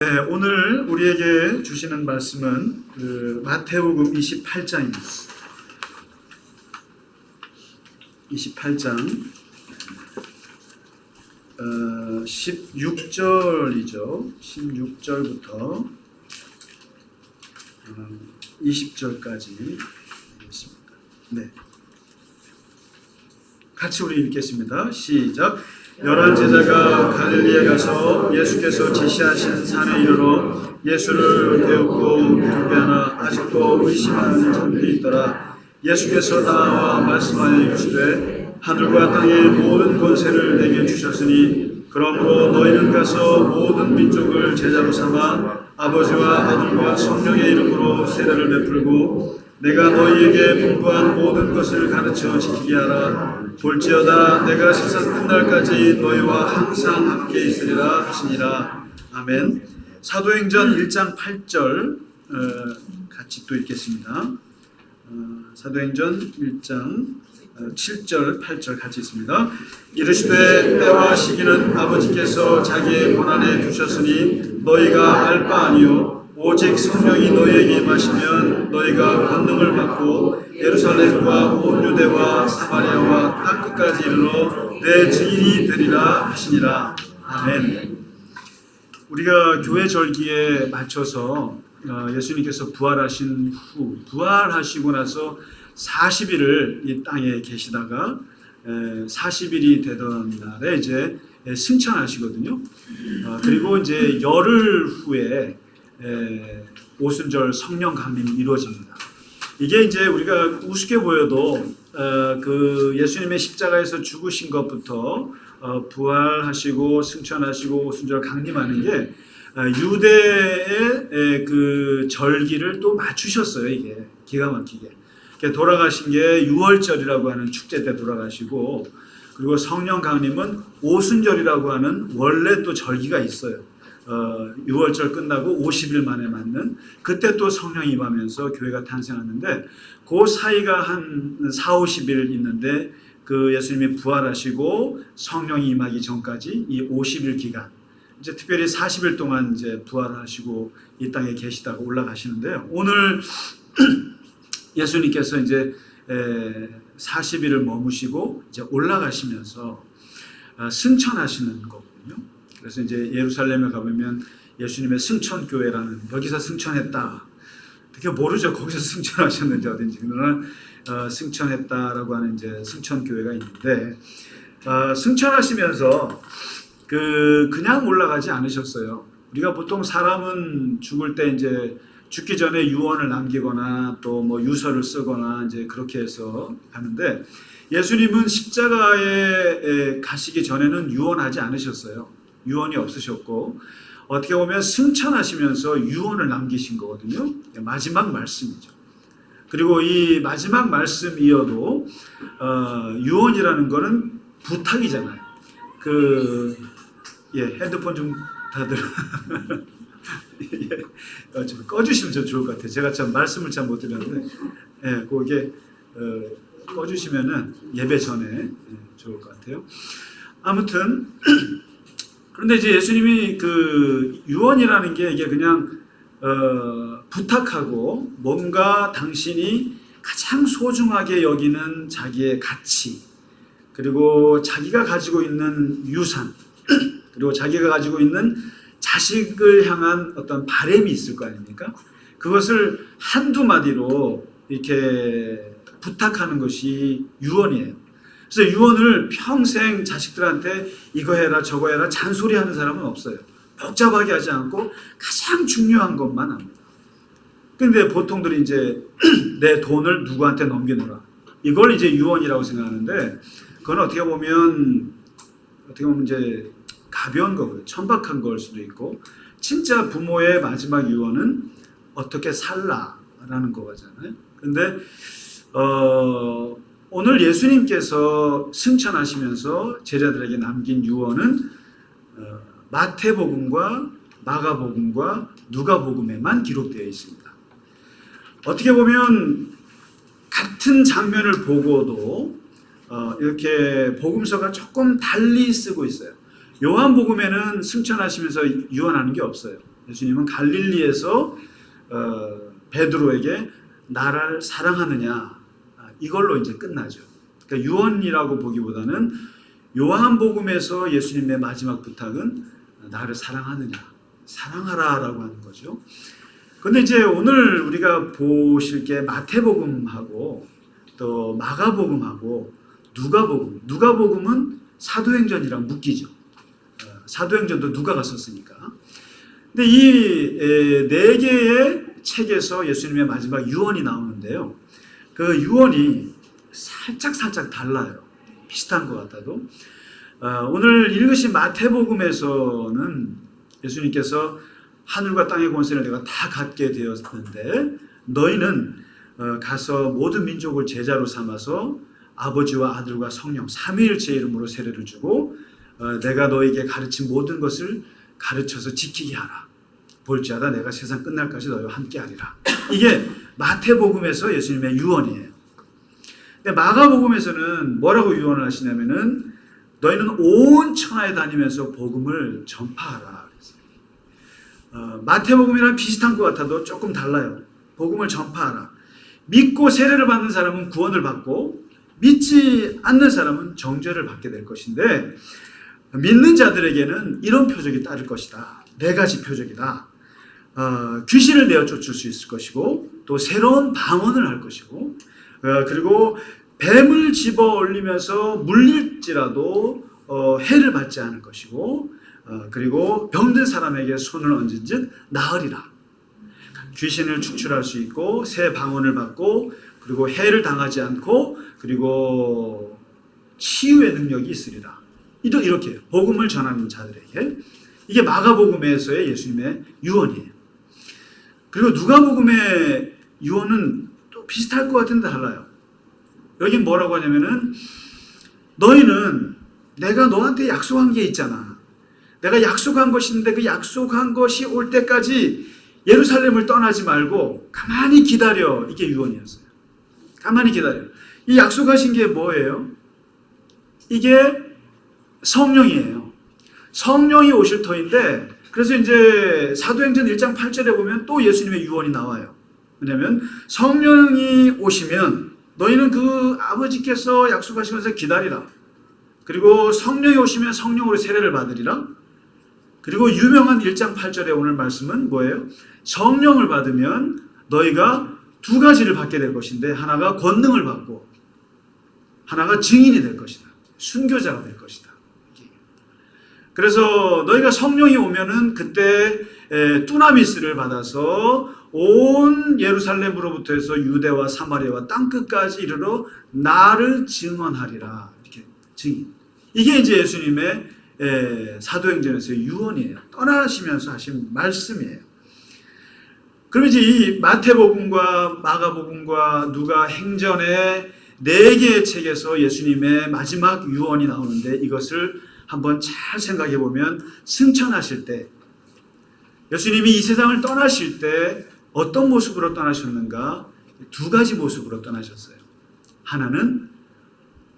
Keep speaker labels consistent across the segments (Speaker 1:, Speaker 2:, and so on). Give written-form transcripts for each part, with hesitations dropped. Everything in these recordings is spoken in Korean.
Speaker 1: 네, 오늘 우리에게 주시는 말씀은 마태복음 28장입니다. 28장 16절이죠. 16절부터 20절까지 있습니다. 네. 같이 우리 읽겠습니다. 시작. 열한 제자가 갈릴리에 가서 예수께서 지시하신 산에 이르러 예수를 배웠고 경배하나 아직도 의심하는 자들이 있더라. 예수께서 나와 말씀하여 이르시되 하늘과 땅의 모든 권세를 내게 주셨으니 그러므로 너희는 가서 모든 민족을 제자로 삼아 아버지와 아들과 성령의 이름으로 세례를 베풀고 내가 너희에게 분부한 모든 것을 가르쳐 지키게 하라. 볼지어다 내가 세상 끝날까지 너희와 항상 함께 있으리라 하시니라. 아멘. 사도행전 1장 8절 같이 또 읽겠습니다. 사도행전 1장 7절 8절 같이 있습니다. 이르시되 때와 시기는 아버지께서 자기의 권한에 두셨으니 너희가 알 바 아니요 오직 성령이 너희에게 임하시면 너희가 권능을 받고 예루살렘과 온 유대와 사마리아와 땅끝까지 이르러 내 증인이 되리라 하시니라. 아멘. 우리가 교회 절기에 맞춰서 예수님께서 부활하신 후 부활하시고 나서 40일을 이 땅에 계시다가 40일이 되던 날에 이제 승천하시거든요. 그리고 이제 열흘 후에 오순절 성령 강림이 이루어집니다. 이게 이제 우리가 우습게 보여도 그 예수님의 십자가에서 죽으신 것부터 부활하시고 승천하시고 오순절 강림하는 게 유대의 그 절기를 또 맞추셨어요. 이게 기가 막히게. 돌아가신 게 유월절이라고 하는 축제 때 돌아가시고, 그리고 성령 강림은 오순절이라고 하는 원래 또 절기가 있어요. 6월절 끝나고 50일 만에 맞는 그때 또 성령이 임하면서 교회가 탄생하는데, 그 사이가 한 4, 50일 있는데 그 예수님이 부활하시고 성령이 임하기 전까지 이 50일 기간, 이제 특별히 40일 동안 이제 부활하시고 이 땅에 계시다가 올라가시는데요. 오늘 예수님께서 이제 40일을 머무시고 이제 올라가시면서 승천하시는 거거든요. 그래서 이제 예루살렘에 가보면 예수님의 승천교회라는, 여기서 승천했다. 되게 모르죠. 거기서 승천하셨는지 어딘지. 그러나 승천했다라고 하는 이제 승천교회가 있는데, 승천하시면서 그냥 올라가지 않으셨어요. 우리가 보통 사람은 죽을 때 이제 죽기 전에 유언을 남기거나 또 뭐 유서를 쓰거나 이제 그렇게 해서 가는데, 예수님은 십자가에 가시기 전에는 유언하지 않으셨어요. 유언이 없으셨고, 어떻게 보면 승천하시면서 유언을 남기신 거거든요. 마지막 말씀이죠. 그리고 이 마지막 말씀이어도 유언이라는 거는 부탁이잖아요. 핸드폰 좀 다들 좀 꺼주시면 좀 좋을 것 같아요. 제가 참 말씀을 잘 못 드렸는데, 그게 꺼주시면은 예배 전에 좋을 것 같아요. 아무튼 그런데 이제 예수님이 그 유언이라는 게 이게 그냥 부탁하고, 뭔가 당신이 가장 소중하게 여기는 자기의 가치, 그리고 자기가 가지고 있는 유산, 그리고 자기가 가지고 있는 자식을 향한 어떤 바람이 있을 거 아닙니까? 그것을 한두 마디로 이렇게 부탁하는 것이 유언이에요. 그래서 유언을 평생 자식들한테 이거 해라 저거 해라 잔소리하는 사람은 없어요. 복잡하게 하지 않고 가장 중요한 것만 합니다. 근데 보통들이 이제 내 돈을 누구한테 넘기노라, 이걸 이제 유언이라고 생각하는데, 그건 어떻게 보면 이제 가벼운 거고요. 천박한 걸 수도 있고, 진짜 부모의 마지막 유언은 어떻게 살라라는 거잖아요. 근데 오늘 예수님께서 승천하시면서 제자들에게 남긴 유언은 마태복음과 마가복음과 누가복음에만 기록되어 있습니다. 어떻게 보면 같은 장면을 보고도 이렇게 복음서가 조금 달리 쓰고 있어요. 요한복음에는 승천하시면서 유언하는 게 없어요. 예수님은 갈릴리에서 베드로에게 나를 사랑하느냐 이걸로 이제 끝나죠. 그러니까 유언이라고 보기보다는 요한복음에서 예수님의 마지막 부탁은 나를 사랑하느냐, 사랑하라라고 하는 거죠. 그런데 이제 오늘 우리가 보실 게 마태복음하고 또 마가복음하고 누가복음은 사도행전이랑 묶이죠. 사도행전도 누가가 썼으니까. 근데 이 네 개의 책에서 예수님의 마지막 유언이 나오는데요. 그 유언이 살짝 달라요. 비슷한 것 같아도. 오늘 읽으신 마태복음에서는 예수님께서 하늘과 땅의 권세를 내가 다 갖게 되었는데 너희는 가서 모든 민족을 제자로 삼아서 아버지와 아들과 성령 삼위일체 이름으로 세례를 주고 내가 너에게 가르친 모든 것을 가르쳐서 지키게 하라. 볼지어다 내가 세상 끝날까지 너희와 함께하리라. 이게 마태복음에서 예수님의 유언이에요. 근데 마가복음에서는 뭐라고 유언을 하시냐면은 너희는 온 천하에 다니면서 복음을 전파하라. 마태복음이랑 비슷한 것 같아도 조금 달라요. 복음을 전파하라. 믿고 세례를 받는 사람은 구원을 받고 믿지 않는 사람은 정죄를 받게 될 것인데 믿는 자들에게는 이런 표적이 따를 것이다. 네 가지 표적이다. 귀신을 내어 쫓을 수 있을 것이고 또 새로운 방언을 할 것이고 그리고 뱀을 집어 올리면서 물릴지라도 해를 받지 않을 것이고 그리고 병든 사람에게 손을 얹은 즉 나으리라. 귀신을 축출할 수 있고 새 방언을 받고 그리고 해를 당하지 않고 그리고 치유의 능력이 있으리라. 이렇게 복음을 전하는 자들에게 이게 마가복음에서의 예수님의 유언이에요. 그리고 누가복음의 유언은 또 비슷할 것 같은데 달라요. 여긴 뭐라고 하냐면은 너희는 내가 너한테 약속한 게 있잖아. 내가 약속한 것이 있는데 그 약속한 것이 올 때까지 예루살렘을 떠나지 말고 가만히 기다려. 이게 유언이었어요. 가만히 기다려. 이 약속하신 게 뭐예요? 이게 성령이에요. 성령이 오실 터인데 그래서 이제 사도행전 1장 8절에 보면 또 예수님의 유언이 나와요. 왜냐하면 성령이 오시면 너희는 그 아버지께서 약속하신 것을 기다리라. 그리고 성령이 오시면 성령으로 세례를 받으리라. 그리고 유명한 1장 8절의 오늘 말씀은 뭐예요? 성령을 받으면 너희가 두 가지를 받게 될 것인데 하나가 권능을 받고 하나가 증인이 될 것이다. 순교자가 될 것이다. 그래서 너희가 성령이 오면은 그때 뚜나미스를 받아서 온 예루살렘으로부터 해서 유대와 사마리아와 땅끝까지 이르러 나를 증언하리라. 이렇게 증인. 이게 이제 예수님의 사도행전에서의 유언이에요. 떠나시면서 하신 말씀이에요. 그럼 이제 이 마태복음과 마가복음과 누가 행전의 네 개의 책에서 예수님의 마지막 유언이 나오는데 이것을 한번 잘 생각해 보면 승천하실 때 예수님이 이 세상을 떠나실 때 어떤 모습으로 떠나셨는가? 두 가지 모습으로 떠나셨어요. 하나는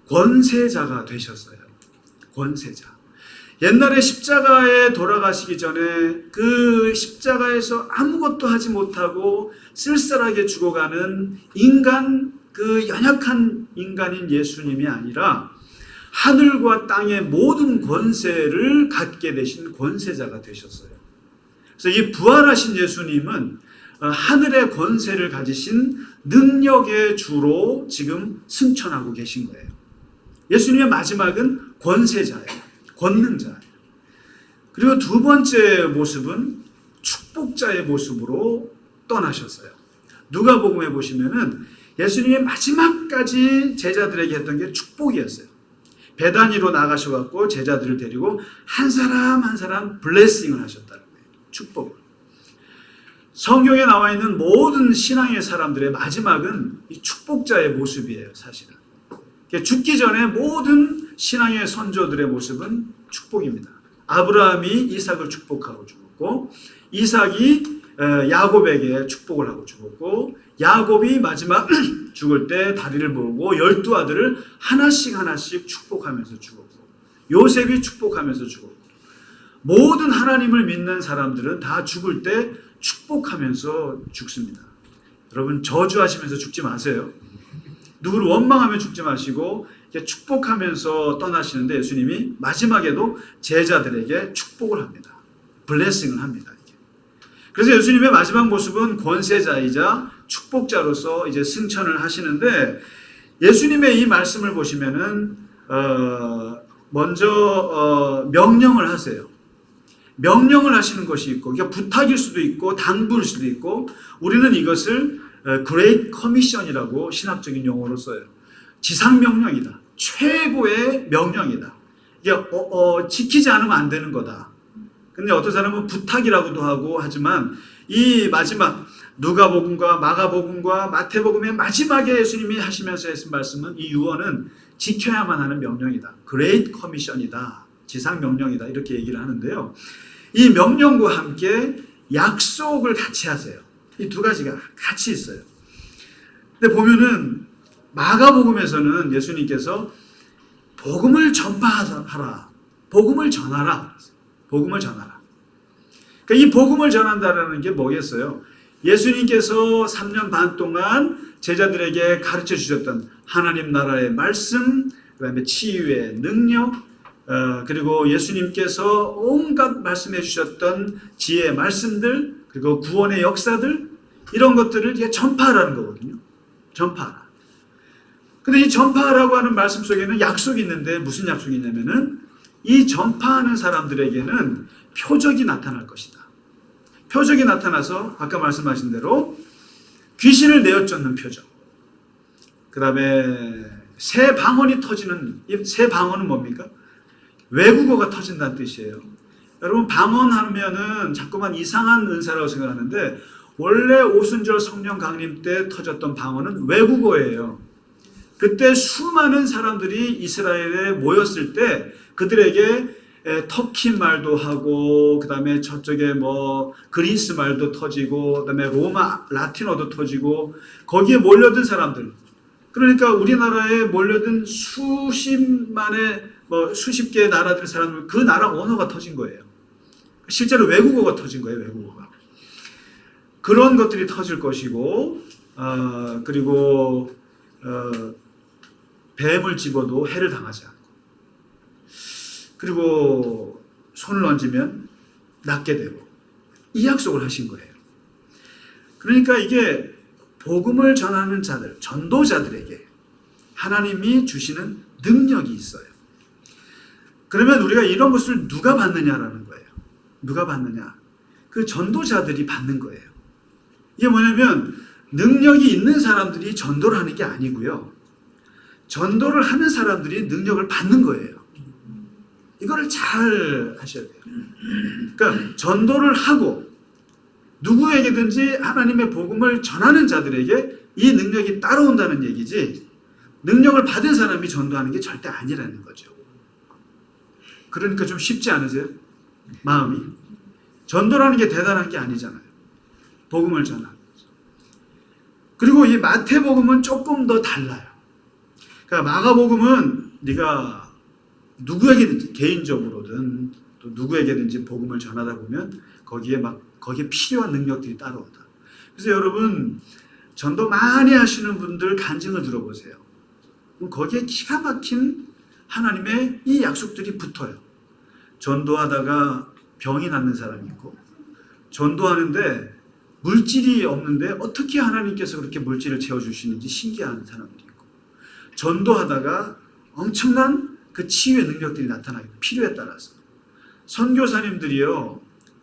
Speaker 1: 권세자가 되셨어요. 권세자. 옛날에 십자가에 돌아가시기 전에 그 십자가에서 아무것도 하지 못하고 쓸쓸하게 죽어가는 인간, 그 연약한 인간인 예수님이 아니라 하늘과 땅의 모든 권세를 갖게 되신 권세자가 되셨어요. 그래서 이 부활하신 예수님은 하늘의 권세를 가지신 능력의 주로 지금 승천하고 계신 거예요. 예수님의 마지막은 권세자예요. 권능자예요. 그리고 두 번째 모습은 축복자의 모습으로 떠나셨어요. 누가복음에 보시면은 예수님의 마지막까지 제자들에게 했던 게 축복이었어요. 베다니로 나가셔갖고 제자들을 데리고 한 사람 한 사람 블레싱을 하셨다는 거예요. 축복을. 성경에 나와 있는 모든 신앙의 사람들의 마지막은 이 축복자의 모습이에요. 사실은. 죽기 전에 모든 신앙의 선조들의 모습은 축복입니다. 아브라함이 이삭을 축복하고 죽었고 이삭이 야곱에게 축복을 하고 죽었고 야곱이 마지막 죽을 때 다리를 모으고 12아들을 하나씩 축복하면서 죽었고 요셉이 축복하면서 죽었고 모든 하나님을 믿는 사람들은 다 죽을 때 축복하면서 죽습니다. 여러분 저주하시면서 죽지 마세요. 누구를 원망하며 죽지 마시고 축복하면서 떠나시는데 예수님이 마지막에도 제자들에게 축복을 합니다. 블레싱을 합니다. 그래서 예수님의 마지막 모습은 권세자이자 축복자로서 이제 승천을 하시는데 예수님의 이 말씀을 보시면은 먼저 명령을 하세요. 명령을 하시는 것이 있고 그러니까 부탁일 수도 있고 당부일 수도 있고 우리는 이것을 Great Commission이라고 신학적인 용어로 써요. 지상명령이다. 최고의 명령이다. 이게 지키지 않으면 안 되는 거다. 근데 어떤 사람은 부탁이라고도 하고 하지만 이 마지막 누가복음과 마가복음과 마태복음의 마지막에 예수님이 하시면서 하신 말씀은 이 유언은 지켜야만 하는 명령이다. Great Commission이다. 지상명령이다. 이렇게 얘기를 하는데요. 이 명령과 함께 약속을 같이 하세요. 이 두 가지가 같이 있어요. 근데 보면은 마가복음에서는 예수님께서 복음을 전파하라. 복음을 전하라. 복음을 전하라. 그러니까 이 복음을 전한다라는 게 뭐겠어요? 예수님께서 3년 반 동안 제자들에게 가르쳐 주셨던 하나님 나라의 말씀, 그 다음에 치유의 능력, 그리고 예수님께서 온갖 말씀해 주셨던 지혜의 말씀들, 그리고 구원의 역사들, 이런 것들을 이제 전파하라는 거거든요. 전파하라. 근데 이 전파하라고 하는 말씀 속에는 약속이 있는데 무슨 약속이 있냐면은 이 전파하는 사람들에게는 표적이 나타날 것이다. 표적이 나타나서 아까 말씀하신 대로 귀신을 내어쫓는 표적. 그 다음에 새 방언이 터지는, 새 방언은 뭡니까? 외국어가 터진다는 뜻이에요. 여러분 방언하면은 자꾸만 이상한 은사라고 생각하는데 원래 오순절 성령 강림 때 터졌던 방언은 외국어예요. 그때 수많은 사람들이 이스라엘에 모였을 때 그들에게 터키 말도 하고 그 다음에 저쪽에 뭐 그리스 말도 터지고 그 다음에 로마 라틴어도 터지고 거기에 몰려든 사람들, 그러니까 우리나라에 몰려든 수십만의 수십 개의 나라들 사람들, 그 나라 언어가 터진 거예요. 실제로 외국어가 터진 거예요. 외국어가. 그런 것들이 터질 것이고 그리고 뱀을 집어도 해를 당하지 않고, 그리고 손을 얹으면 낫게 되고, 이 약속을 하신 거예요. 그러니까 이게 복음을 전하는 자들, 전도자들에게 하나님이 주시는 능력이 있어요. 그러면 우리가 이런 것을 누가 받느냐라는 거예요. 누가 받느냐? 그 전도자들이 받는 거예요. 이게 뭐냐면 능력이 있는 사람들이 전도를 하는 게 아니고요. 전도를 하는 사람들이 능력을 받는 거예요. 이거를 잘 하셔야 돼요. 그러니까 전도를 하고 누구에게든지 하나님의 복음을 전하는 자들에게 이 능력이 따라온다는 얘기지, 능력을 받은 사람이 전도하는 게 절대 아니라는 거죠. 그러니까 좀 쉽지 않으세요? 마음이. 전도라는 게 대단한 게 아니잖아요. 복음을 전하는 거죠. 그리고 이 마태복음은 조금 더 달라요. 그러니까 마가복음은 네가 누구에게든지 개인적으로든 또 누구에게든지 복음을 전하다 보면 거기에 필요한 능력들이 따라온다. 그래서 여러분 전도 많이 하시는 분들 간증을 들어보세요. 그럼 거기에 기가 막힌 하나님의 이 약속들이 붙어요. 전도하다가 병이 낫는 사람이 있고, 전도하는데 물질이 없는데 어떻게 하나님께서 그렇게 물질을 채워주시는지 신기한 사람들이 있고, 전도하다가 엄청난 그 치유의 능력들이 나타나요. 필요에 따라서. 선교사님들이요,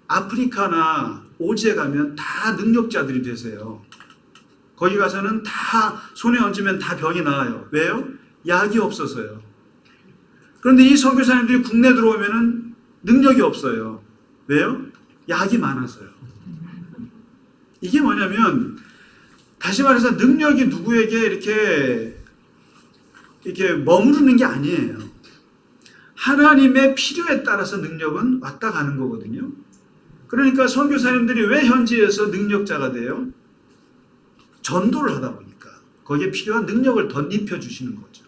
Speaker 1: 아프리카나 오지에 가면 다 능력자들이 되세요. 거기 가서는 다 손에 얹으면 다 병이 나아요. 왜요? 약이 없어서요. 그런데 이 선교사님들이 국내 들어오면은 능력이 없어요. 왜요? 약이 많아서요. 이게 뭐냐면, 다시 말해서 능력이 누구에게 이렇게 머무르는 게 아니에요. 하나님의 필요에 따라서 능력은 왔다 가는 거거든요. 그러니까 선교사님들이 왜 현지에서 능력자가 돼요? 전도를 하다 보니까 거기에 필요한 능력을 덧입혀 주시는 거죠.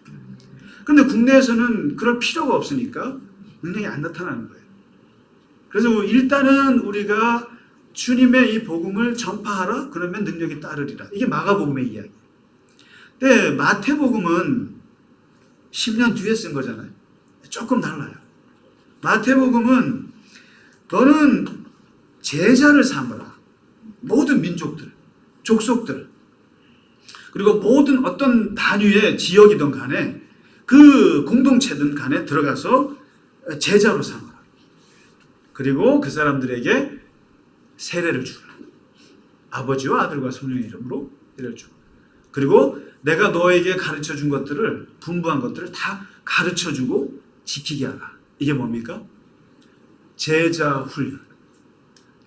Speaker 1: 그런데 국내에서는 그럴 필요가 없으니까 능력이 안 나타나는 거예요. 그래서 일단은 우리가 주님의 이 복음을 전파하라. 그러면 능력이 따르리라. 이게 마가복음의 이야기. 근데 마태복음은 10년 뒤에 쓴 거잖아요. 조금 달라요. 마태복음은 너는 제자를 삼으라. 모든 민족들, 족속들, 그리고 모든 어떤 단위의 지역이든 간에 그 공동체든 간에 들어가서 제자로 삼아라. 그리고 그 사람들에게 세례를 주라. 아버지와 아들과 성령의 이름으로 세례를 주라. 그리고 내가 너에게 가르쳐 준 것들을, 분부한 것들을 다 가르쳐 주고 지키게 하라. 이게 뭡니까? 제자 훈련,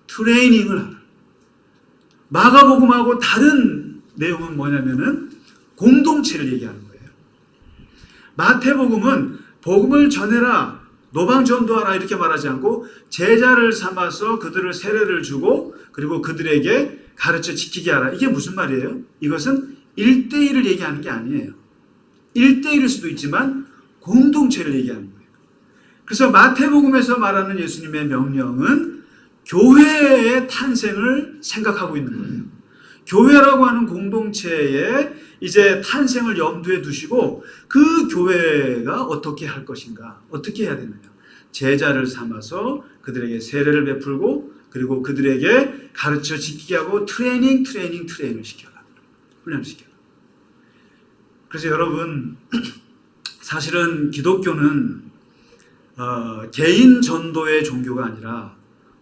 Speaker 1: 트레이닝을 하라. 마가복음하고 다른 내용은 뭐냐면은 공동체를 얘기하는 거예요. 마태복음은 복음을 전해라, 노방전도하라 이렇게 말하지 않고 제자를 삼아서 그들을 세례를 주고 그리고 그들에게 가르쳐 지키게 하라. 이게 무슨 말이에요? 이것은 1대1을 얘기하는 게 아니에요. 1대1일 수도 있지만 공동체를 얘기하는 거예요. 그래서 마태복음에서 말하는 예수님의 명령은 교회의 탄생을 생각하고 있는 거예요. 교회라고 하는 공동체의 이제 탄생을 염두에 두시고 그 교회가 어떻게 할 것인가, 어떻게 해야 되느냐. 제자를 삼아서 그들에게 세례를 베풀고 그리고 그들에게 가르쳐 지키게 하고 트레이닝을 시켜라. 훈련을 시켜라. 그래서 여러분, 사실은 기독교는 개인 전도의 종교가 아니라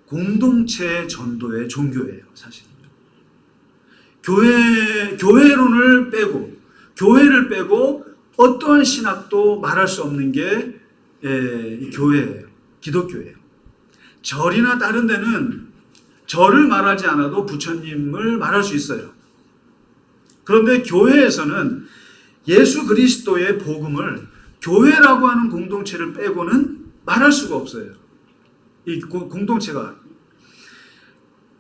Speaker 1: 공동체 전도의 종교예요. 사실. 교회론을 빼고, 교회를 빼고 어떠한 신학도 말할 수 없는 게 교회예요. 기독교예요. 절이나 다른 데는 절을 말하지 않아도 부처님을 말할 수 있어요. 그런데 교회에서는 예수 그리스도의 복음을 교회라고 하는 공동체를 빼고는 말할 수가 없어요. 이 공동체가.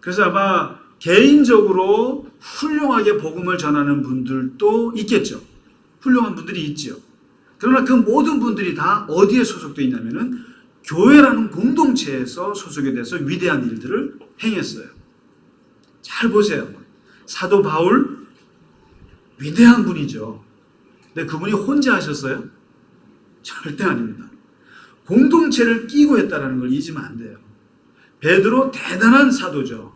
Speaker 1: 그래서 아마 개인적으로 훌륭하게 복음을 전하는 분들도 있겠죠. 훌륭한 분들이 있죠. 그러나 그 모든 분들이 다 어디에 소속되어 있냐면은 교회라는 공동체에서 소속이 돼서 위대한 일들을 행했어요. 잘 보세요. 사도 바울 위대한 분이죠. 근데 그분이 혼자 하셨어요? 절대 아닙니다. 공동체를 끼고 했다는 걸 잊으면 안 돼요. 베드로 대단한 사도죠.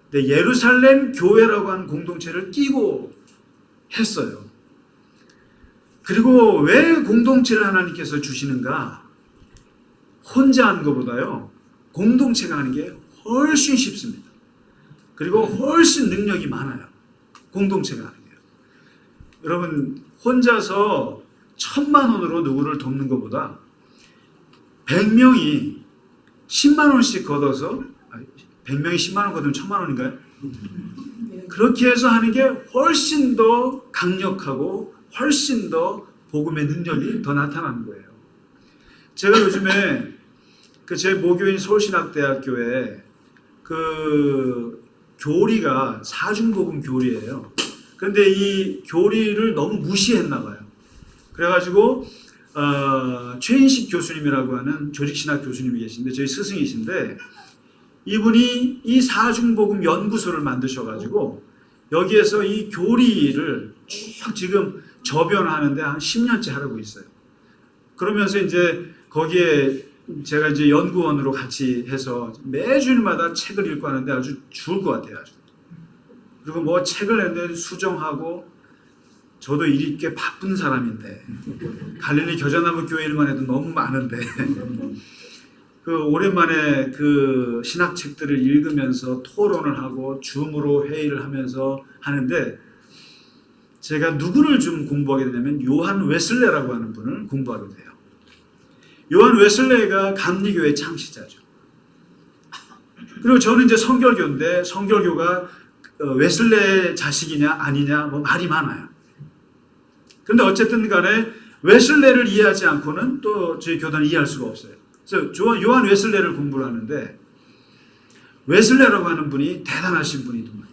Speaker 1: 근데 예루살렘 교회라고 하는 공동체를 끼고 했어요. 그리고 왜 공동체를 하나님께서 주시는가? 혼자 하는 것보다요, 공동체가 하는 게 훨씬 쉽습니다. 그리고 훨씬 능력이 많아요. 공동체가 하는 게요. 여러분, 혼자서 1,000만 원으로 누구를 돕는 것보다 100명이 10만 원씩 걷어서, 100명이 10만 원 걷으면 1,000만 원인가요? 그렇게 해서 하는 게 훨씬 더 강력하고 훨씬 더 복음의 능력이 더 나타나는 거예요. 제가 요즘에 제 모교인 서울신학대학교에 교리가 사중복음 교리예요. 그런데 이 교리를 너무 무시했나 봐요. 그래가지고 최인식 교수님이라고 하는 조직신학 교수님이 계신데 저희 스승이신데 이분이 이 사중복음 연구소를 만드셔가지고 여기에서 이 교리를 쭉 지금 저변하는데 한 10년째 하고 있어요. 그러면서 이제 거기에 제가 이제 연구원으로 같이 해서 매주일마다 책을 읽고 하는데 아주 죽을 것 같아요. 아주. 그리고 뭐 책을 냈는데 수정하고 저도 일이 꽤 바쁜 사람인데 갈릴리 겨자나무 교회 일만 해도 너무 많은데 오랜만에 신학책들을 읽으면서 토론을 하고 줌으로 회의를 하면서 하는데 제가 누구를 좀 공부하게 되냐면 요한 웨슬레라고 하는 분을 공부하게 돼요. 요한 웨슬레가 감리교의 창시자죠. 그리고 저는 이제 성결교인데 성결교가 웨슬레의 자식이냐 아니냐 뭐 말이 많아요. 그런데 어쨌든 간에 웨슬레를 이해하지 않고는 또 저희 교단을 이해할 수가 없어요. 그래서 요한 웨슬레를 공부를 하는데 웨슬레라고 하는 분이 대단하신 분이더만.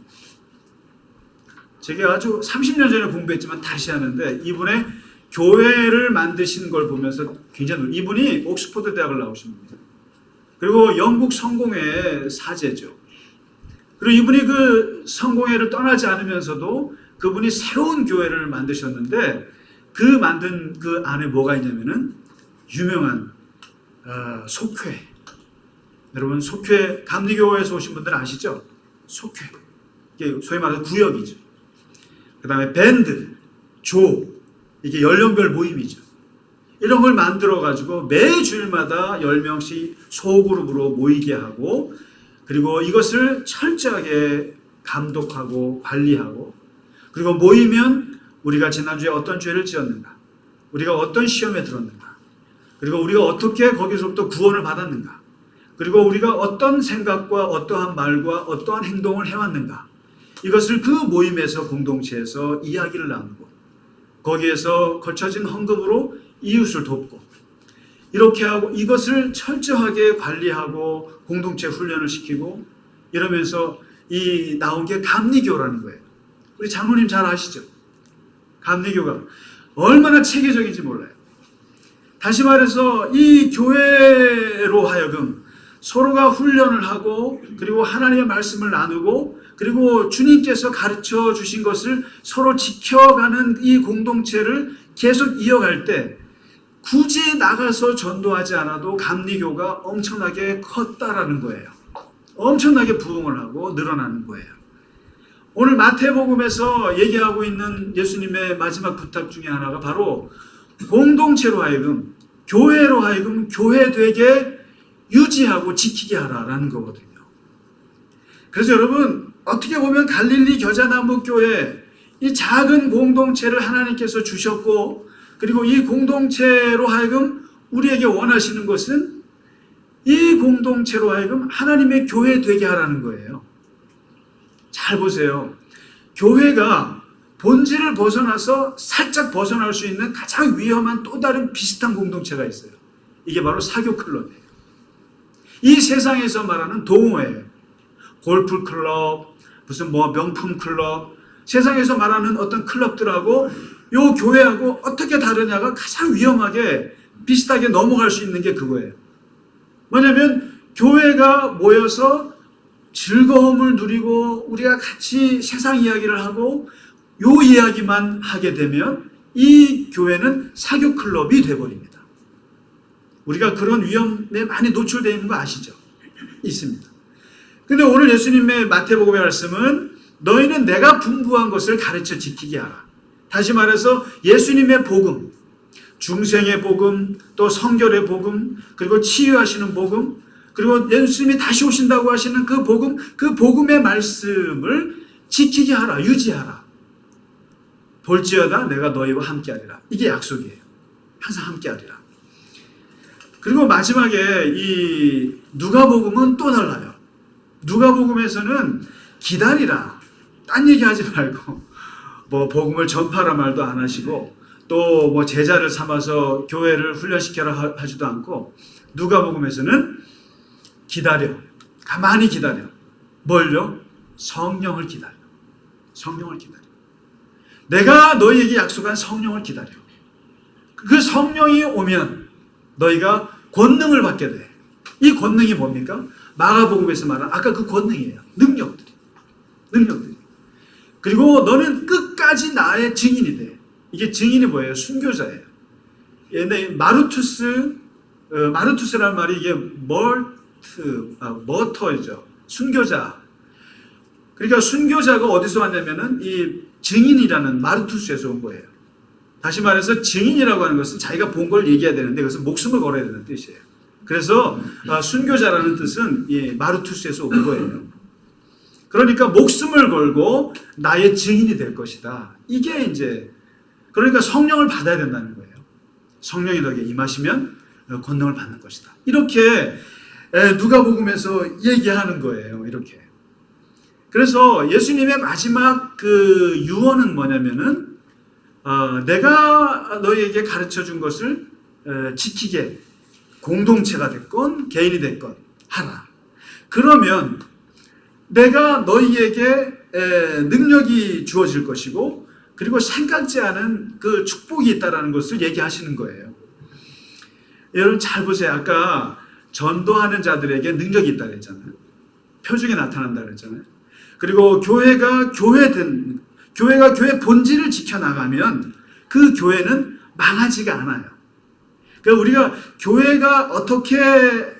Speaker 1: 제가 아주 30년 전에 공부했지만 다시 하는데 이분의 교회를 만드신 걸 보면서 굉장히 이분이 옥스퍼드 대학을 나오신 분이에요. 그리고 영국 성공회의 사제죠. 그리고 이분이 그 성공회를 떠나지 않으면서도 그분이 새로운 교회를 만드셨는데 그 만든 그 안에 뭐가 있냐면은 유명한 속회. 여러분 속회 감리교회에서 오신 분들 아시죠? 속회. 이게 소위 말해서 구역이죠. 그 다음에 밴드, 조, 이게 연령별 모임이죠. 이런 걸 만들어가지고 매 주일마다 10명씩 소그룹으로 모이게 하고 그리고 이것을 철저하게 감독하고 관리하고 그리고 모이면 우리가 지난주에 어떤 죄를 지었는가 우리가 어떤 시험에 들었는가 그리고 우리가 어떻게 거기서부터 구원을 받았는가 그리고 우리가 어떤 생각과 어떠한 말과 어떠한 행동을 해왔는가 이것을 그 모임에서 공동체에서 이야기를 나누고 거기에서 거쳐진 헌금으로 이웃을 돕고 이렇게 하고 이것을 철저하게 관리하고 공동체 훈련을 시키고 이러면서 이 나온 게 감리교라는 거예요. 우리 장로님 잘 아시죠? 감리교가 얼마나 체계적인지 몰라요. 다시 말해서 이 교회로 하여금 서로가 훈련을 하고 그리고 하나님의 말씀을 나누고 그리고 주님께서 가르쳐 주신 것을 서로 지켜가는 이 공동체를 계속 이어갈 때 굳이 나가서 전도하지 않아도 감리교가 엄청나게 컸다라는 거예요. 엄청나게 부흥을 하고 늘어나는 거예요. 오늘 마태복음에서 얘기하고 있는 예수님의 마지막 부탁 중에 하나가 바로 공동체로 하여금 교회로 하여금 교회되게 유지하고 지키게 하라라는 거거든요. 그래서 여러분 어떻게 보면 갈릴리 겨자나무 교회 이 작은 공동체를 하나님께서 주셨고 그리고 이 공동체로 하여금 우리에게 원하시는 것은 이 공동체로 하여금 하나님의 교회 되게 하라는 거예요. 잘 보세요. 교회가 본질을 벗어나서 살짝 벗어날 수 있는 가장 위험한 또 다른 비슷한 공동체가 있어요. 이게 바로 사교 클럽이에요. 이 세상에서 말하는 동호회예요. 골프 클럽, 무슨 뭐 명품 클럽, 세상에서 말하는 어떤 클럽들하고 요 교회하고 어떻게 다르냐가 가장 위험하게 비슷하게 넘어갈 수 있는 게 그거예요. 뭐냐면 교회가 모여서 즐거움을 누리고 우리가 같이 세상 이야기를 하고 요 이야기만 하게 되면 이 교회는 사교 클럽이 돼버립니다. 우리가 그런 위험에 많이 노출되어 있는 거 아시죠? 있습니다. 근데 오늘 예수님의 마태복음의 말씀은 너희는 내가 분부한 것을 가르쳐 지키게 하라. 다시 말해서 예수님의 복음, 중생의 복음, 또 성결의 복음, 그리고 치유하시는 복음, 그리고 예수님이 다시 오신다고 하시는 그 복음, 그 복음의 말씀을 지키게 하라, 유지하라. 볼지어다 내가 너희와 함께하리라. 이게 약속이에요. 항상 함께하리라. 그리고 마지막에 이 누가복음은 또 달라요. 누가복음에서는 기다리라. 딴 얘기하지 말고 뭐 복음을 전파라 말도 안 하시고 또 뭐 제자를 삼아서 교회를 훈련시켜라 하지도 않고 누가복음에서는 기다려. 가만히 기다려. 뭘요? 성령을 기다려. 성령을 기다려. 내가 너희에게 약속한 성령을 기다려. 그 성령이 오면 너희가 권능을 받게 돼. 이 권능이 뭡니까? 마가복음에서 말하는 아까 그 권능이에요. 능력들이. 그리고 너는 끝까지 나의 증인이 돼. 이게 증인이 뭐예요? 순교자예요. 옛날에 마르투스라는 말이 이게 머터이죠. 순교자. 그러니까 순교자가 어디서 왔냐면은 이 증인이라는 마르투스에서 온 거예요. 다시 말해서 증인이라고 하는 것은 자기가 본 걸 얘기해야 되는데 그것은 목숨을 걸어야 되는 뜻이에요. 그래서 순교자라는 뜻은 이 마르투스에서 온 거예요. 그러니까 목숨을 걸고 나의 증인이 될 것이다. 이게 이제 그러니까 성령을 받아야 된다는 거예요. 성령이 너에게 임하시면 권능을 받는 것이다. 이렇게 누가복음에서 얘기하는 거예요. 이렇게. 그래서 예수님의 마지막 그 유언은 뭐냐면은 내가 너희에게 가르쳐 준 것을 지키게 공동체가 됐건 개인이 됐건 하라. 그러면 내가 너희에게 능력이 주어질 것이고 그리고 생각지 않은 그 축복이 있다라는 것을 얘기하시는 거예요. 여러분 잘 보세요. 아까 전도하는 자들에게 능력이 있다고 했잖아요. 표적이 나타난다고 했잖아요. 그리고 교회가 교회 본질을 지켜나가면 그 교회는 망하지가 않아요. 그러니까 우리가 교회가 어떻게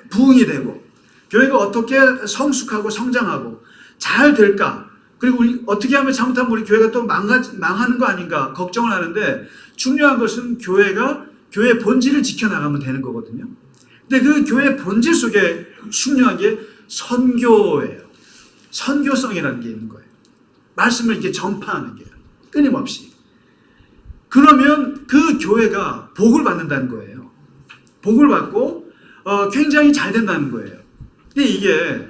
Speaker 1: 부흥이 되고 교회가 어떻게 성숙하고 성장하고 잘 될까, 그리고 우리 어떻게 하면 잘못하면 우리 교회가 또 망하는 거 아닌가 걱정을 하는데, 중요한 것은 교회의 본질을 지켜나가면 되는 거거든요. 근데 그 교회의 본질 속에 중요한 게 선교예요. 선교성이라는 게 있는 거예요. 말씀을 이렇게 전파하는 게 끊임없이. 그러면 그 교회가 복을 받는다는 거예요. 복을 받고 굉장히 잘 된다는 거예요. 근데 이게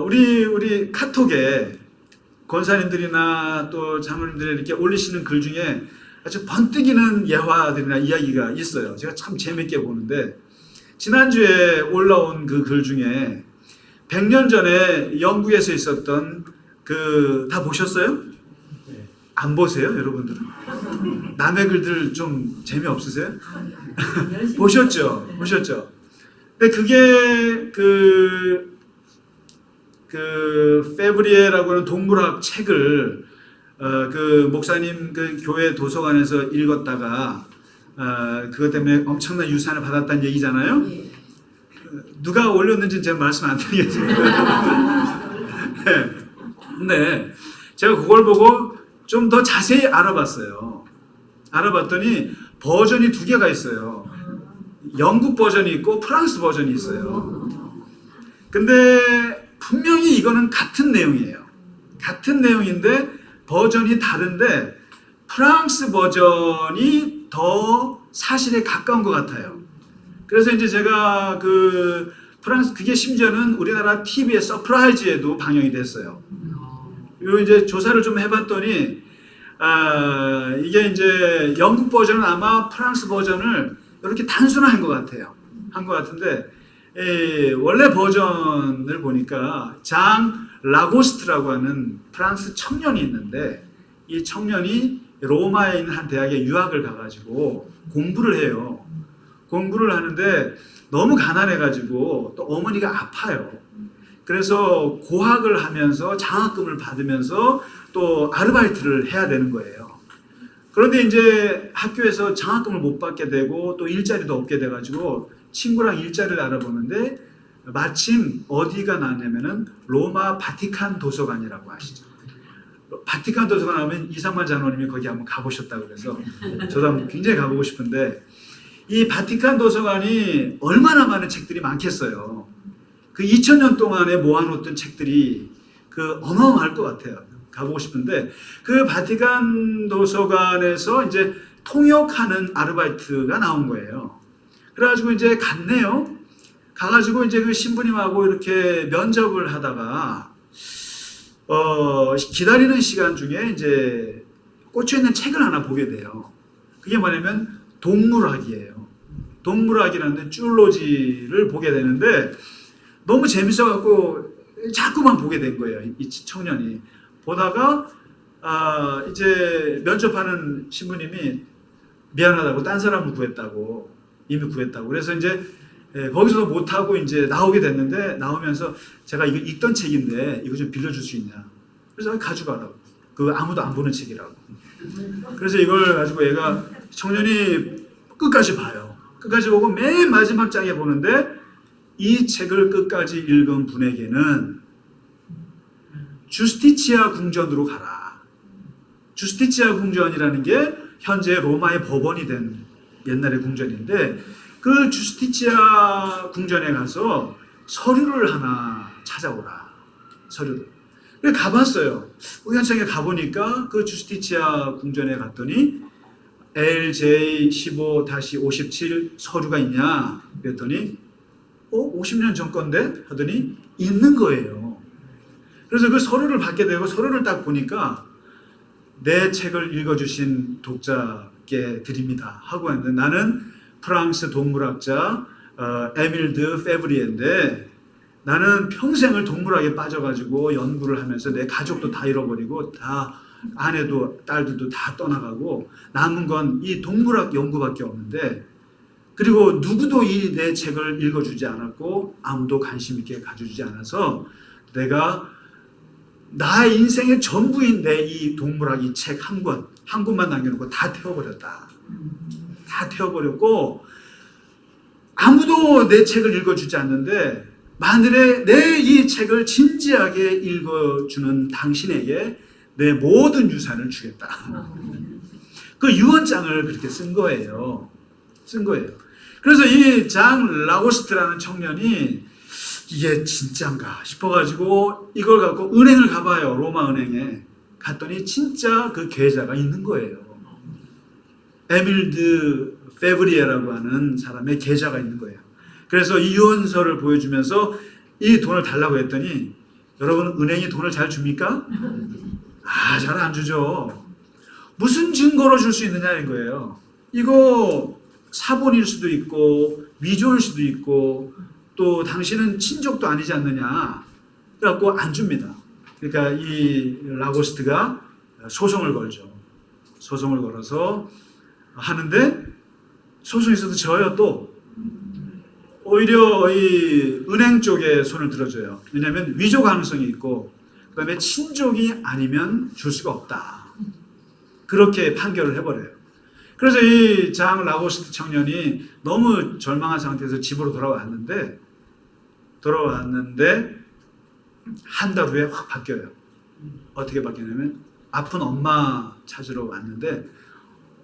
Speaker 1: 우리 카톡에 권사님들이나 또 장로님들이 이렇게 올리시는 글 중에 아주 번뜩이는 예화들이나 이야기가 있어요. 제가 참 재밌게 보는데, 지난주에 올라온 그 글 중에 100년 전에 영국에서 있었던 다 보셨어요? 안 보세요, 여러분들은? 남의 글들 좀 재미없으세요? 보셨죠? 근데 그게 페브리에라고 하는 동물학 책을 그 목사님 그 교회 도서관에서 읽었다가 그것 때문에 엄청난 유산을 받았다는 얘기잖아요. 누가 올렸는지는 제가 말씀 안 드리겠습니다. 네. 근데 제가 그걸 보고 좀 더 자세히 알아봤어요. 알아봤더니 버전이 두 개가 있어요. 영국 버전이 있고 프랑스 버전이 있어요. 근데 분명히 이거는 같은 내용이에요. 같은 내용인데 버전이 다른데 프랑스 버전이 더 사실에 가까운 것 같아요. 그래서 이제 제가 프랑스, 그게 심지어는 우리나라 TV의 서프라이즈에도 방영이 됐어요. 그리고 이제 조사를 좀 해봤더니 이게 이제 영국 버전은 아마 프랑스 버전을 이렇게 단순화한 것 같아요. 한 것 같은데, 원래 버전을 보니까 장 라고스트라고 하는 프랑스 청년이 있는데, 이 청년이 로마에 있는 한 대학에 유학을 가가지고 공부를 해요. 공부를 하는데 너무 가난해가지고 또 어머니가 아파요. 그래서 고학을 하면서 장학금을 받으면서 또 아르바이트를 해야 되는 거예요. 그런데 이제 학교에서 장학금을 못 받게 되고 또 일자리도 없게 돼가지고 친구랑 일자리를 알아보는데 마침 어디가 나냐면은 로마 바티칸 도서관이라고 아시죠? 바티칸 도서관 하면 이상만 장로님이 거기 한번 가보셨다고 그래서 저도 한번 굉장히 가보고 싶은데, 이 바티칸 도서관이 얼마나 많은 책들이 많겠어요. 그 2000년 동안에 모아놓던 책들이 어마어마할 것 같아요. 가보고 싶은데, 그 바티칸 도서관에서 이제 통역하는 아르바이트가 나온 거예요. 그래가지고 이제 갔네요. 가가지고 이제 그 신부님하고 이렇게 면접을 하다가 기다리는 시간 중에 이제 꽂혀있는 책을 하나 보게 돼요. 그게 뭐냐면 동물학이에요. 동물학이라는 쭈올로지를 보게 되는데 너무 재밌어갖고 자꾸만 보게 된 거예요. 이 청년이. 보다가 이제 면접하는 신부님이 미안하다고 딴 사람을 구했다고, 이미 구했다고. 그래서 이제 거기서도 못하고 이제 나오게 됐는데, 나오면서 제가 이거 읽던 책인데 이거 좀 빌려줄 수 있냐. 그래서 가져가라고. 아무도 안 보는 책이라고. 그래서 이걸 가지고 청년이 끝까지 봐요. 끝까지 보고 맨 마지막 장에 보는데, 이 책을 끝까지 읽은 분에게는 주스티치아 궁전으로 가라. 주스티치아 궁전이라는 게 현재 로마의 법원이 된 옛날의 궁전인데, 그 주스티치아 궁전에 가서 서류를 하나 찾아오라. 서류를. 그래서 가봤어요. 우연찮게 가보니까 그 주스티치아 궁전에 갔더니 LJ15-57 서류가 있냐 그랬더니 50년 전 건데? 하더니 있는 거예요. 그래서 그 서류를 받게 되고, 서류를 딱 보니까 내 책을 읽어주신 독자께 드립니다 하고 했는데, 나는 프랑스 동물학자 에밀 드 페브리에인데, 나는 평생을 동물학에 빠져가지고 연구를 하면서 내 가족도 다 잃어버리고, 다 아내도 딸들도 다 떠나가고 남은 건 이 동물학 연구밖에 없는데, 그리고 누구도 이 내 책을 읽어주지 않았고 아무도 관심 있게 가져주지 않아서 내가 나의 인생의 전부인 내 이 동물학이 책 한 권만 남겨놓고 다 태워버렸다. 다 태워버렸고 아무도 내 책을 읽어주지 않는데 만일에 내 이 책을 진지하게 읽어주는 당신에게 내 모든 유산을 주겠다. 그 유언장을 그렇게 쓴 거예요. 그래서 이 장 라고스트라는 청년이 이게 진짜인가 싶어가지고 이걸 갖고 은행을 가봐요. 로마 은행에 갔더니 진짜 그 계좌가 있는 거예요. 에밀드 페브리에라고 하는 사람의 계좌가 있는 거예요. 그래서 이 유언서를 보여주면서 이 돈을 달라고 했더니 여러분 은행이 돈을 잘 줍니까? 잘 안 주죠. 무슨 증거로 줄 수 있느냐는 거예요. 이거 사본일 수도 있고 위조일 수도 있고 또 당신은 친족도 아니지 않느냐. 그래갖고 안 줍니다. 그러니까 이 라고스트가 소송을 걸죠. 소송을 걸어서 하는데 소송에서도 져요 또. 오히려 이 은행 쪽에 손을 들어줘요. 왜냐하면 위조 가능성이 있고 그 다음에 친족이 아니면 줄 수가 없다. 그렇게 판결을 해버려요. 그래서 이 장 라고스트 청년이 너무 절망한 상태에서 집으로 돌아왔는데 한 달 후에 확 바뀌어요. 어떻게 바뀌냐면 아픈 엄마 찾으러 왔는데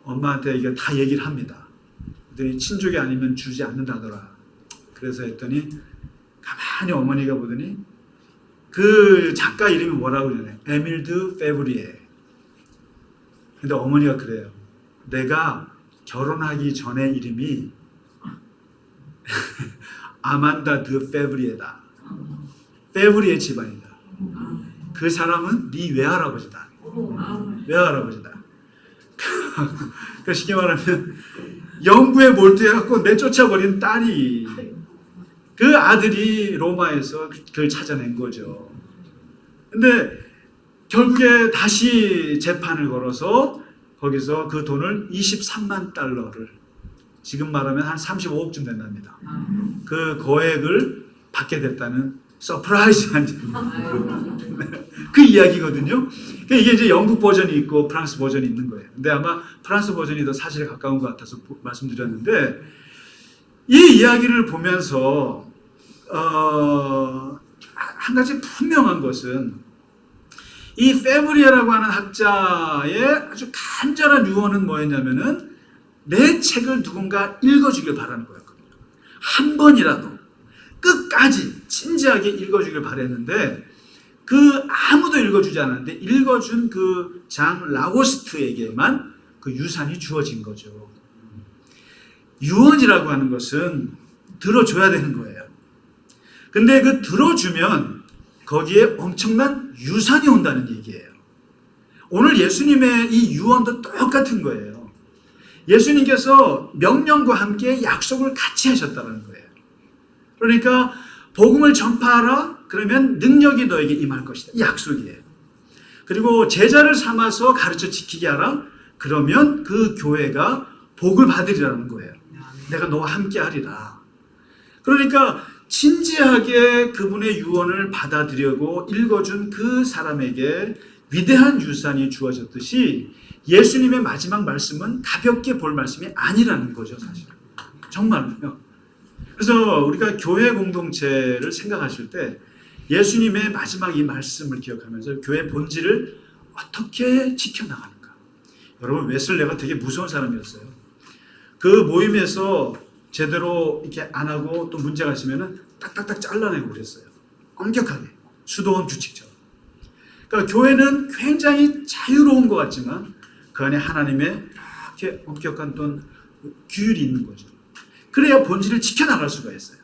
Speaker 1: 엄마한테 이게 다 얘기를 합니다. 그랬더니 친족이 아니면 주지 않는다더라. 그래서 했더니 가만히 어머니가 보더니 그 작가 이름이 뭐라고 그러냐. 에밀드 페브리에. 근데 어머니가 그래요. 내가 결혼하기 전에 이름이 아만다 드 페브리에다. 페브리에 집안이다. 그 사람은 네 외할아버지다. 외할아버지다. 그 쉽게 말하면 영구에 몰두해갖고 내쫓아버린 딸이 그 아들이 로마에서 그걸 찾아낸 거죠. 근데 결국에 다시 재판을 걸어서 거기서 그 돈을 23만 달러를 지금 말하면 한 35억쯤 된답니다. 그 거액을 받게 됐다는 서프라이즈한 그 이야기거든요. 이게 이제 영국 버전이 있고 프랑스 버전이 있는 거예요. 근데 아마 프랑스 버전이 더 사실에 가까운 것 같아서 말씀드렸는데 이 이야기를 보면서 한 가지 분명한 것은 이 페브리에라고 하는 학자의 아주 간절한 유언은 뭐였냐면은 내 책을 누군가 읽어주길 바라는 거였거든요. 한 번이라도 끝까지 진지하게 읽어주길 바랬는데 그 아무도 읽어주지 않았는데 읽어준 그 장 라고스트에게만 그 유산이 주어진 거죠. 유언이라고 하는 것은 들어줘야 되는 거예요. 근데 그 들어주면 거기에 엄청난 유산이 온다는 얘기예요. 오늘 예수님의 이 유언도 똑같은 거예요. 예수님께서 명령과 함께 약속을 같이 하셨다는 거예요. 그러니까 복음을 전파하라 그러면 능력이 너에게 임할 것이다. 이 약속이에요. 그리고 제자를 삼아서 가르쳐 지키게 하라 그러면 그 교회가 복을 받으리라는 거예요. 내가 너와 함께 하리라. 그러니까 진지하게 그분의 유언을 받아들이고 읽어준 그 사람에게 위대한 유산이 주어졌듯이 예수님의 마지막 말씀은 가볍게 볼 말씀이 아니라는 거죠. 사실 정말로요. 그래서 우리가 교회 공동체를 생각하실 때 예수님의 마지막 이 말씀을 기억하면서 교회 본질을 어떻게 지켜나가는가. 여러분 웨슬레가 되게 무서운 사람이었어요. 그 모임에서 제대로 이렇게 안 하고 또 문제가 있으면은 딱딱딱 잘라내고 그랬어요. 엄격하게 수도원 규칙처럼. 그러니까 교회는 굉장히 자유로운 것 같지만 그 안에 하나님의 이렇게 엄격한 또 규율이 있는 거죠. 그래야 본질을 지켜나갈 수가 있어요.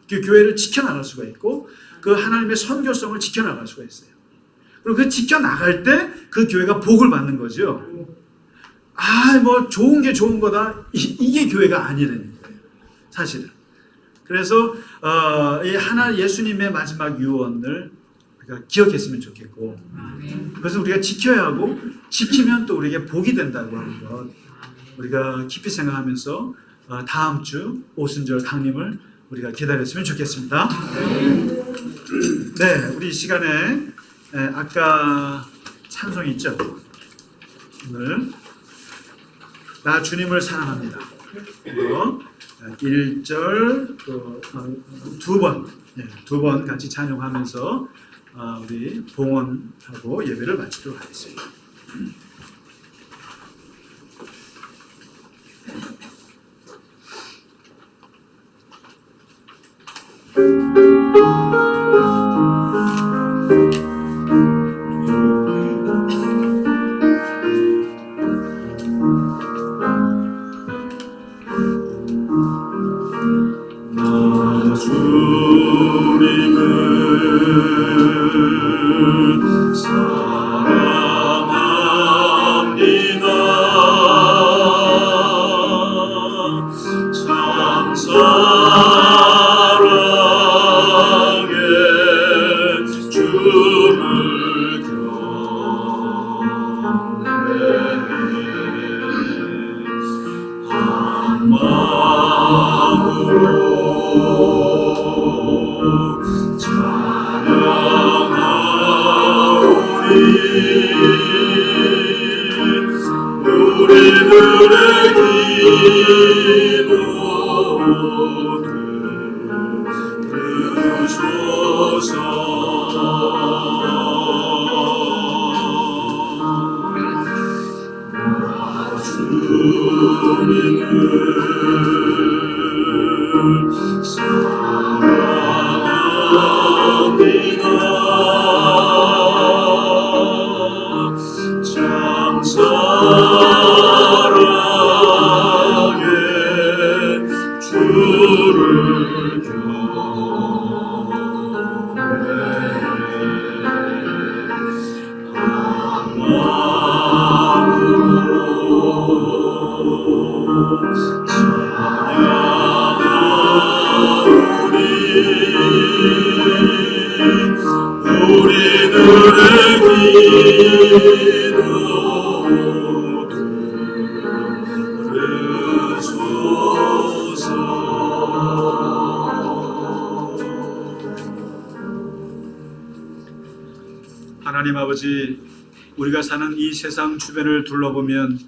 Speaker 1: 그 교회를 지켜나갈 수가 있고 그 하나님의 선교성을 지켜나갈 수가 있어요. 그리고 그 지켜나갈 때 그 교회가 복을 받는 거죠. 뭐 좋은 게 좋은 거다. 이게 교회가 아니라는 거예요. 사실은. 그래서 이 예수님의 마지막 유언을 우리가 기억했으면 좋겠고 그래서 우리가 지켜야 하고 지키면 또 우리에게 복이 된다고 하는 것 우리가 깊이 생각하면서 다음 주 오순절 강림을 우리가 기다렸으면 좋겠습니다. 네, 우리 이 시간에 아까 찬송이 있죠. 오늘 나 주님을 사랑합니다. 1절 두 번 같이 찬양하면서 우리 봉헌하고 예배를 마치도록 하겠습니다. 하나님 아버지, 우리가 사는 이 세상 주변을 둘러보면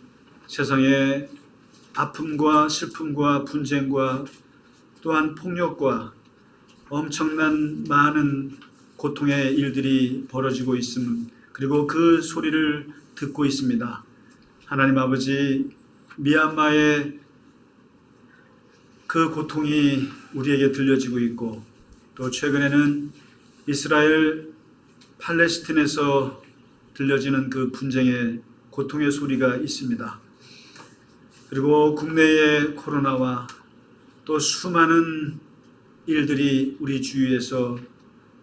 Speaker 1: 세상에 아픔과 슬픔과 분쟁과 또한 폭력과 엄청난 많은 고통의 일들이 벌어지고 있음, 그리고 그 소리를 듣고 있습니다. 하나님 아버지, 미얀마의 그 고통이 우리에게 들려지고 있고, 또 최근에는 이스라엘 팔레스틴에서 들려지는 그 분쟁의 고통의 소리가 있습니다. 그리고 국내의 코로나와 또 수많은 일들이 우리 주위에서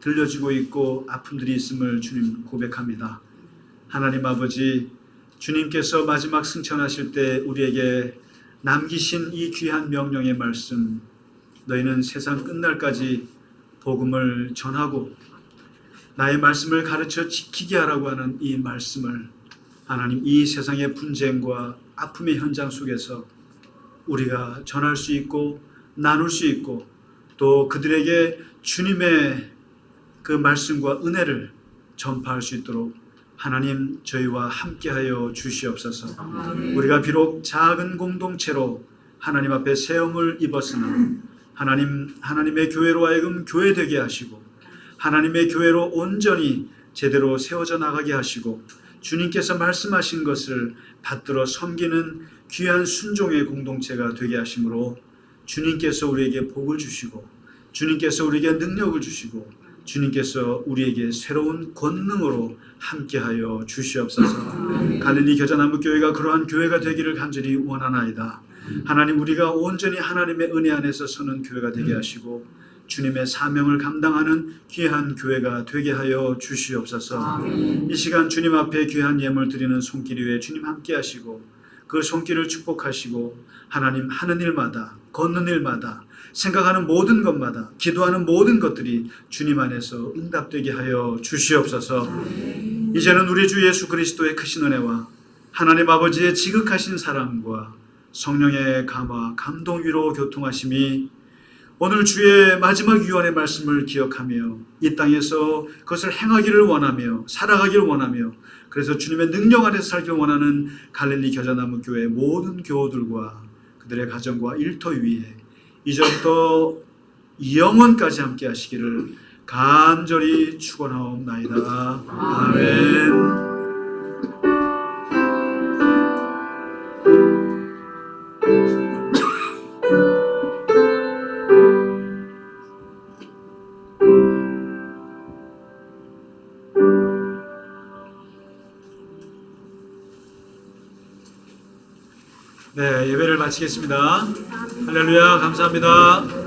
Speaker 1: 들려지고 있고 아픔들이 있음을 주님 고백합니다. 하나님 아버지, 주님께서 마지막 승천하실 때 우리에게 남기신 이 귀한 명령의 말씀, 너희는 세상 끝날까지 복음을 전하고 나의 말씀을 가르쳐 지키게 하라고 하는 이 말씀을 하나님, 이 세상의 분쟁과 아픔의 현장 속에서 우리가 전할 수 있고 나눌 수 있고 또 그들에게 주님의 그 말씀과 은혜를 전파할 수 있도록 하나님 저희와 함께하여 주시옵소서. 우리가 비록 작은 공동체로 하나님 앞에 세움을 입었으나 하나님의 교회로 하여금 교회되게 하시고 하나님의 교회로 온전히 제대로 세워져 나가게 하시고 주님께서 말씀하신 것을 받들어 섬기는 귀한 순종의 공동체가 되게 하심으로 주님께서 우리에게 복을 주시고 주님께서 우리에게 능력을 주시고 주님께서 우리에게 새로운 권능으로 함께하여 주시옵소서. 갈릴리 겨자나무교회가 그러한 교회가 되기를 간절히 원하나이다. 하나님, 우리가 온전히 하나님의 은혜 안에서 서는 교회가 되게 하시고 주님의 사명을 감당하는 귀한 교회가 되게 하여 주시옵소서. 이 시간 주님 앞에 귀한 예물 드리는 손길 위에 주님 함께 하시고 그 손길을 축복하시고 하나님, 하는 일마다 걷는 일마다 생각하는 모든 것마다 기도하는 모든 것들이 주님 안에서 응답되게 하여 주시옵소서. 이제는 우리 주 예수 그리스도의 크신 은혜와 하나님 아버지의 지극하신 사랑과 성령의 감화, 감동 위로 교통하심이 오늘 주의 마지막 유언의 말씀을 기억하며 이 땅에서 그것을 행하기를 원하며 살아가기를 원하며 그래서 주님의 능력 안에서 살기 원하는 갈릴리 겨자나무 교회 모든 교우들과 그들의 가정과 일터 위에 이제부터 영원까지 함께 하시기를 간절히 축원하옵나이다. 아멘. 네, 예배를 마치겠습니다. 할렐루야, 감사합니다.